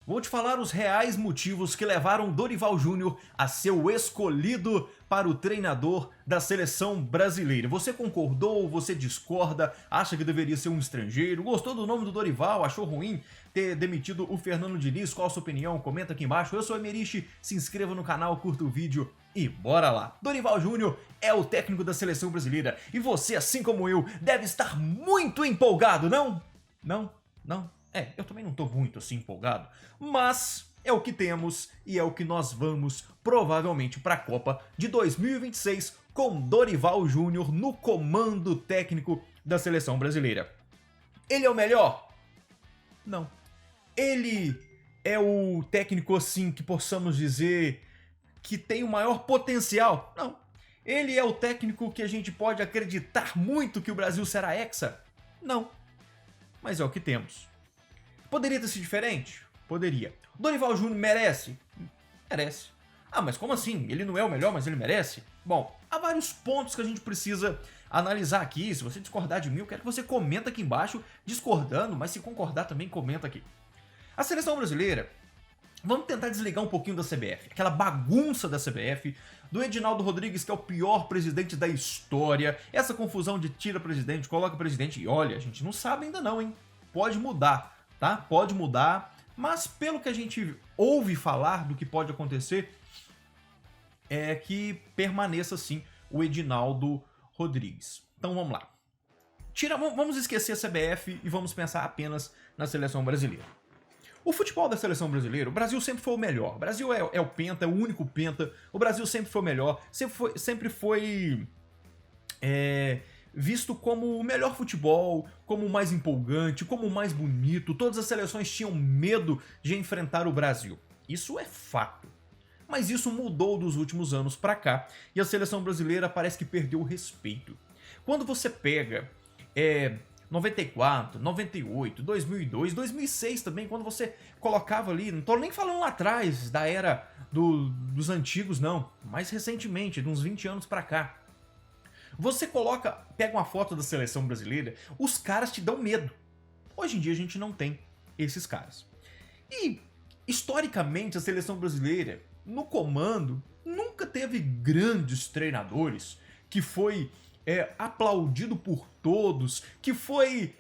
vou te falar os reais motivos que levaram Dorival Júnior a ser o escolhido para o treinador da seleção brasileira. Você concordou? Você discorda? Acha que deveria ser um estrangeiro? Gostou do nome do Dorival? Achou ruim ter demitido o Fernando Diniz? Qual a sua opinião? Comenta aqui embaixo. Eu sou o Emeriche, se inscreva no canal, curta o vídeo e bora lá. Dorival Júnior é o técnico da seleção brasileira e você, assim como eu, deve estar muito empolgado, não? Não? Eu também não tô muito assim empolgado, mas é o que temos e é o que nós vamos provavelmente para a Copa de 2026 com Dorival Júnior no comando técnico da seleção brasileira. Ele é o melhor? Não. Ele é o técnico assim que possamos dizer que tem o maior potencial? Não. Ele é o técnico que a gente pode acreditar muito que o Brasil será hexa? Não. Mas é o que temos. Poderia ter sido diferente? Poderia. Dorival Júnior merece? Merece. Ah, mas como assim? Ele não é o melhor, mas ele merece? Bom, há vários pontos que a gente precisa analisar aqui. Se você discordar de mim, eu quero que você comenta aqui embaixo discordando, mas se concordar também, comenta aqui. A seleção brasileira, vamos tentar desligar um pouquinho da CBF. Aquela bagunça da CBF, do Edinaldo Rodrigues, que é o pior presidente da história. Essa confusão de tira presidente, coloca presidente. E olha, a gente não sabe ainda não, hein? Pode mudar, tá? Pode mudar. Mas pelo que a gente ouve falar do que pode acontecer, é que permaneça assim o Edinaldo Rodrigues. Então vamos lá. Vamos esquecer a CBF e vamos pensar apenas na seleção brasileira. O futebol da seleção brasileira, o Brasil sempre foi o melhor. O Brasil é o penta, é o único penta. O Brasil sempre foi o melhor. Sempre foi visto como o melhor futebol, como o mais empolgante, como o mais bonito. Todas as seleções tinham medo de enfrentar o Brasil. Isso é fato. Mas isso mudou dos últimos anos pra cá e a seleção brasileira parece que perdeu o respeito. Quando você pega 94, 98, 2002, 2006 também, quando você colocava ali, não tô nem falando lá atrás da era dos antigos não, mais recentemente, de uns 20 anos pra cá. Você pega uma foto da seleção brasileira, os caras te dão medo. Hoje em dia a gente não tem esses caras. E, historicamente, a seleção brasileira, no comando, nunca teve grandes treinadores que foi aplaudido por todos, que foi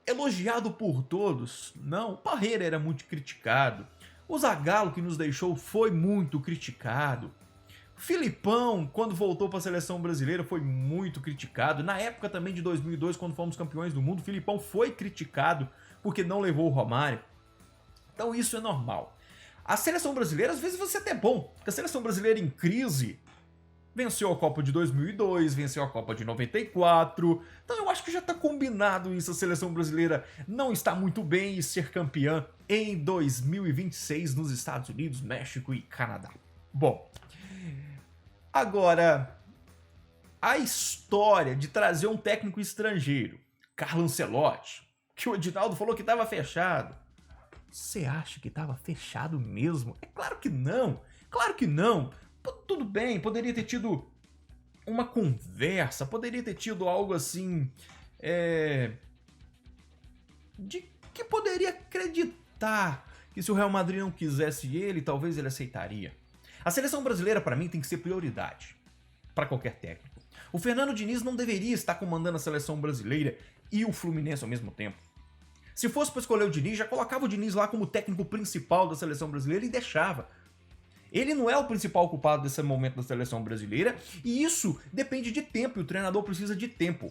elogiado por todos. Não, o Parreira era muito criticado. O Zagallo, que nos deixou, foi muito criticado. Filipão, quando voltou para a seleção brasileira, foi muito criticado. Na época também de 2002, quando fomos campeões do mundo, Filipão foi criticado porque não levou o Romário. Então isso é normal. A seleção brasileira, às vezes, vai ser até bom, porque a seleção brasileira em crise venceu a Copa de 2002, venceu a Copa de 94. Então eu acho que já está combinado isso. A seleção brasileira não está muito bem e ser campeã em 2026 nos Estados Unidos, México e Canadá. Bom, agora, a história de trazer um técnico estrangeiro, Carlo Ancelotti, que o Edinaldo falou que estava fechado. Você acha que estava fechado mesmo? É claro que não. Claro que não. Tudo bem, poderia ter tido uma conversa, poderia ter tido algo assim, de que poderia acreditar que se o Real Madrid não quisesse ele, talvez ele aceitaria. A seleção brasileira, para mim, tem que ser prioridade para qualquer técnico. O Fernando Diniz não deveria estar comandando a seleção brasileira e o Fluminense ao mesmo tempo. Se fosse para escolher o Diniz, já colocava o Diniz lá como técnico principal da seleção brasileira e deixava. Ele não é o principal culpado desse momento da seleção brasileira e isso depende de tempo e o treinador precisa de tempo.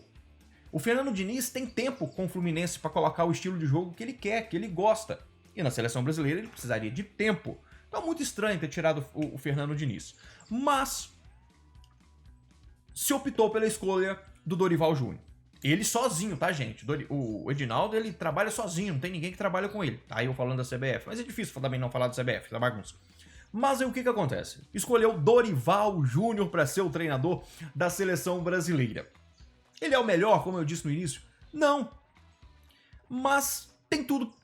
O Fernando Diniz tem tempo com o Fluminense para colocar o estilo de jogo que ele quer, que ele gosta. E na seleção brasileira ele precisaria de tempo. Então é muito estranho ter tirado o Fernando Diniz. Mas se optou pela escolha do Dorival Júnior. Ele sozinho, tá, gente? O Edinaldo, ele trabalha sozinho, não tem ninguém que trabalha com ele. Tá, eu falando da CBF, mas é difícil também não falar da CBF, da bagunça. Mas aí o que acontece? Escolheu Dorival Júnior para ser o treinador da seleção brasileira. Ele é o melhor, como eu disse no início? Não. Mas tem tudo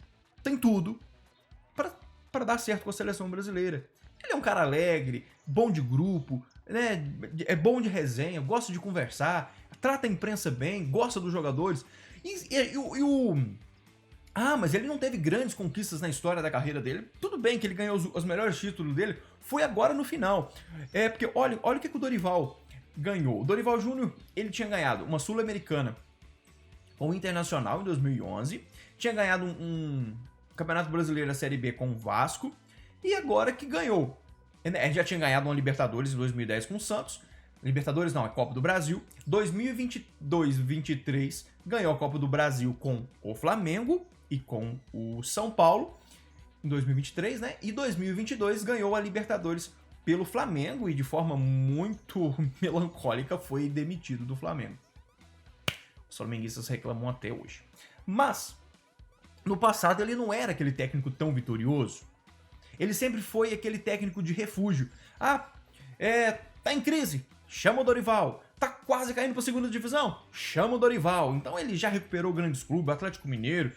para dar certo com a seleção brasileira. Ele é um cara alegre, bom de grupo, né? É bom de resenha, gosta de conversar, trata a imprensa bem, gosta dos jogadores. Ah, mas ele não teve grandes conquistas na história da carreira dele. Tudo bem que ele ganhou os melhores títulos dele, foi agora no final. É porque olha o que o Dorival ganhou. O Dorival Júnior, ele tinha ganhado uma Sul-Americana com o Internacional em 2011, tinha ganhado um Campeonato Brasileiro da Série B com o Vasco, e agora que ganhou. Ele já tinha ganhado uma Libertadores em 2010 com o Santos. Libertadores não, é Copa do Brasil. 2022-23 ganhou a Copa do Brasil com o Flamengo e com o São Paulo em 2023, né? E 2022 ganhou a Libertadores pelo Flamengo e de forma muito melancólica foi demitido do Flamengo. Os flamenguistas reclamam até hoje. Mas no passado ele não era aquele técnico tão vitorioso. Ele sempre foi aquele técnico de refúgio. Ah, tá em crise, chama o Dorival. Tá quase caindo pra segunda divisão, chama o Dorival. Então ele já recuperou grandes clubes, Atlético Mineiro,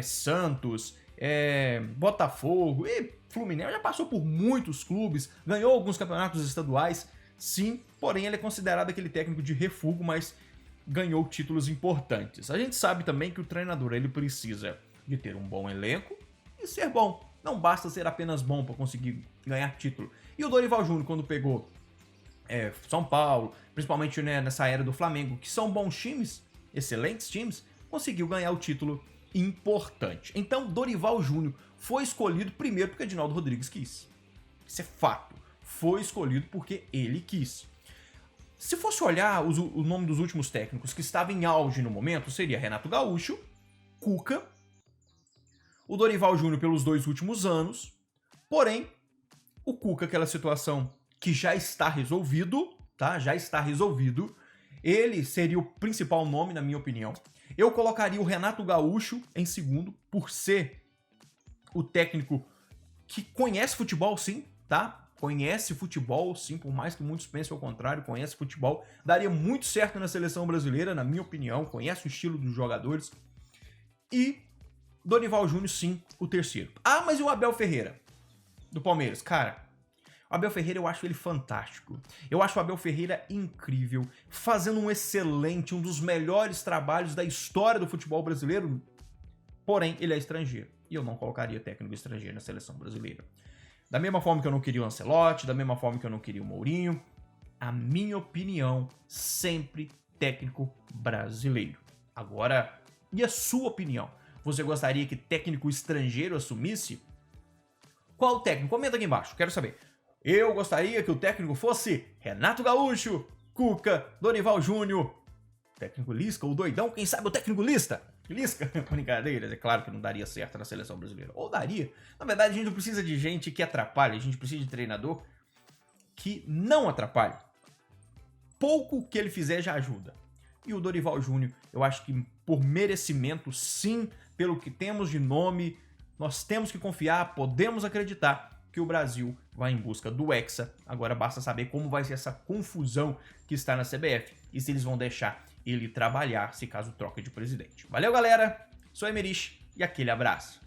Santos, Botafogo e Fluminense. Já passou por muitos clubes, ganhou alguns campeonatos estaduais, sim. Porém ele é considerado aquele técnico de refúgio, mas ganhou títulos importantes. A gente sabe também que o treinador ele precisa de ter um bom elenco e ser bom. Não basta ser apenas bom para conseguir ganhar título. E o Dorival Júnior, quando pegou São Paulo, principalmente, né, nessa era do Flamengo, que são bons times, excelentes times, conseguiu ganhar o título importante. Então, Dorival Júnior foi escolhido primeiro porque Edinaldo Rodrigues quis. Isso é fato. Foi escolhido porque ele quis. Se fosse olhar o nome dos últimos técnicos que estavam em auge no momento, seria Renato Gaúcho, Cuca, o Dorival Júnior pelos 2 últimos anos, porém, o Cuca, aquela situação que já está resolvido, tá? Já está resolvido. Ele seria o principal nome, na minha opinião. Eu colocaria o Renato Gaúcho em segundo, por ser o técnico que conhece futebol, sim, tá? Conhece futebol, sim, por mais que muitos pensem ao contrário, conhece futebol. Daria muito certo na seleção brasileira, na minha opinião. Conhece o estilo dos jogadores. E Dorival Júnior, sim, o terceiro. Ah, mas e o Abel Ferreira, do Palmeiras? Cara, o Abel Ferreira eu acho ele fantástico. Eu acho o Abel Ferreira incrível, fazendo um excelente, um dos melhores trabalhos da história do futebol brasileiro. Porém, ele é estrangeiro. E eu não colocaria técnico estrangeiro na seleção brasileira. Da mesma forma que eu não queria o Ancelotti, da mesma forma que eu não queria o Mourinho. A minha opinião, sempre técnico brasileiro. Agora, e a sua opinião? Você gostaria que técnico estrangeiro assumisse? Qual técnico? Comenta aqui embaixo, quero saber. Eu gostaria que o técnico fosse Renato Gaúcho, Cuca, Dorival Júnior, técnico Lisca, o doidão, quem sabe o técnico Lisca? Brincadeira, é claro que não daria certo na seleção brasileira. Ou daria. Na verdade, a gente não precisa de gente que atrapalhe, a gente precisa de treinador que não atrapalhe. Pouco que ele fizer já ajuda. E o Dorival Júnior, eu acho que por merecimento, sim, pelo que temos de nome, nós temos que confiar, podemos acreditar que o Brasil vai em busca do Hexa. Agora basta saber como vai ser essa confusão que está na CBF e se eles vão deixar ele trabalhar se caso troque de presidente. Valeu, galera! Sou Emerich e aquele abraço.